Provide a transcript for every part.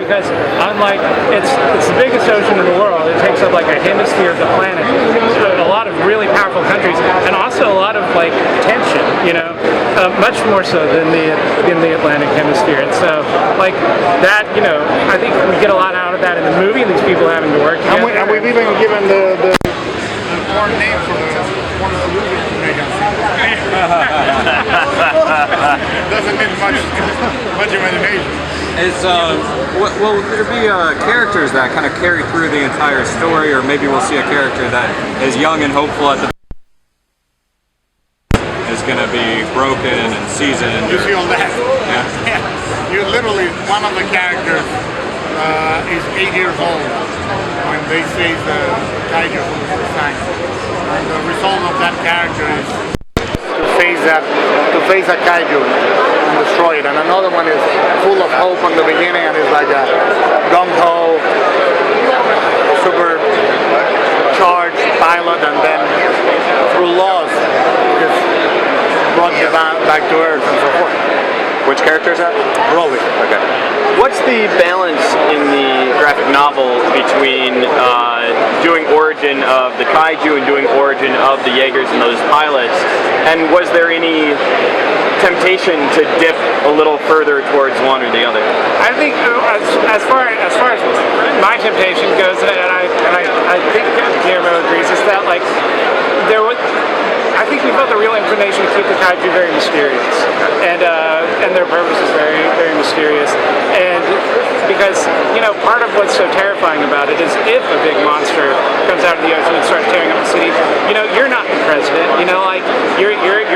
because unlike it's the biggest ocean in the world. It takes up like a hemisphere of the planet. A lot of really powerful countries, and also a lot of like tension. Much more so than in the Atlantic Hemisphere. And so like that, I think we get a lot out of that in the movie. These people having to work together. And we've even given the foreign name for one of the movies to make us. Doesn't need much imagination. Will there be characters that kind of carry through the entire story, or maybe we'll see a character that is young and hopeful at the is going to be broken and seasoned? You feel that? Yeah. You literally, one of the characters is 8 years old when they face the kaiju for the first time. And the result of that character is to face a kaiju and destroy it. And another one is full of hope on the beginning and is like a gung-ho, super charged pilot, and then through loss is brought back to Earth and so forth. Which character is that? Broly. Okay. What's the balance in the graphic novel between doing origin of the kaiju and doing origin of the Jaegers and those pilots? And was there any temptation to dip a little further towards one or the other? I think as far as my temptation goes, and I think Guillermo agrees, is that like I think we felt a real inclination to keep the kaiju very mysterious, and their purpose is very, very mysterious. And because part of what's so terrifying about it is if a big monster comes out of the ocean and starts tearing up the city, you're not the president. Like you're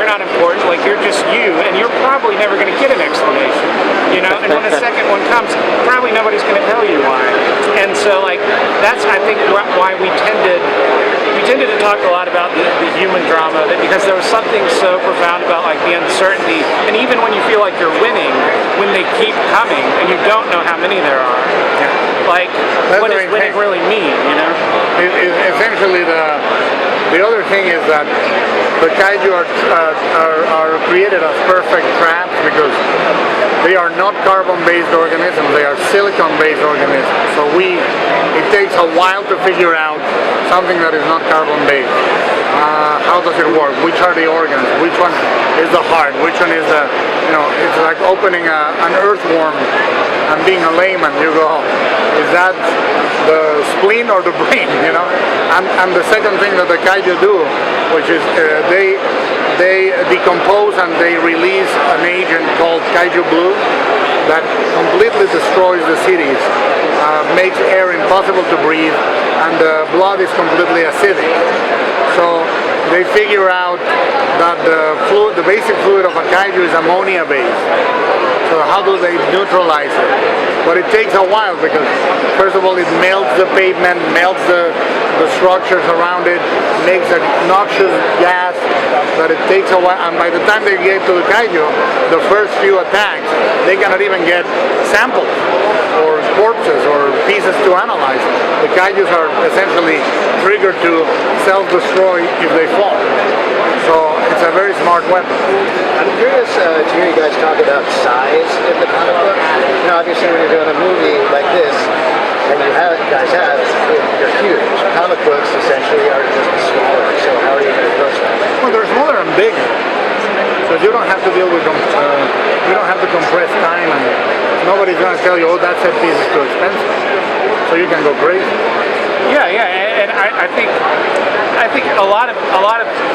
not important. Like you're just you, and you're probably never going to get an explanation. And when the second one comes, probably nobody's going to tell you why. And so like that's I think why we tended to talk a lot about the human drama, because there was something so profound about like the uncertainty, and even when you feel like you're winning, when they keep coming and you don't know how many there are, like what does winning really mean? Essentially, the other thing is that the kaiju are created as perfect traps because they are not carbon-based organisms; they are silicon-based organisms. So it takes a while to figure out something that is not carbon-based. How does it work? Which are the organs? Which one is the heart? Which one is the, it's like opening an earthworm and being a layman. You go, is that the spleen or the brain? And the second thing that the kaiju do, which is they decompose and they release an agent called kaiju blue that completely destroys the cities, makes air impossible to breathe, and the blood is completely acidic. So they figure out that the basic fluid of a kaiju is ammonia based. So how do they neutralize it? But it takes a while because first of all it melts the pavement, melts the structures around it, makes a noxious gas that it takes a while, and by the time they get to the kaiju, the first few attacks, they cannot even get samples or corpses or pieces to analyze. The kaijus are essentially triggered to self-destroy if they fall. So it's a very smart weapon. I'm curious to hear you guys talk about size in the comic book. Obviously when you're doing a movie like this, and you're huge. Comic books essentially are just smaller, so how are you going to approach that? Well, they're smaller and bigger. So you don't have to deal with you don't have to compress time, and nobody's going to tell you, oh, that set piece is too expensive. So you can go crazy. Yeah, and I think a lot of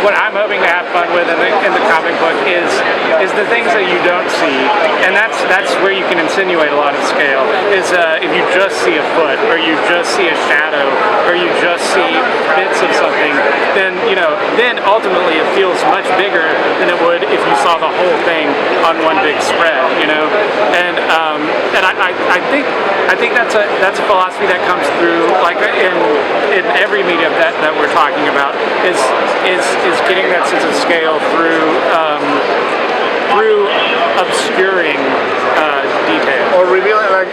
what I'm hoping to have fun with in the comic book is the things that you don't see, and that's where you can insinuate a lot of scale. Is if you just see a foot, or you just see a shadow, or you just see bits of something, then ultimately it feels much bigger than it would if you saw the whole thing on one big spread. And I think that's a philosophy that comes through like in every medium that we're talking about is getting that sense of scale through obscuring detail. Or revealing, like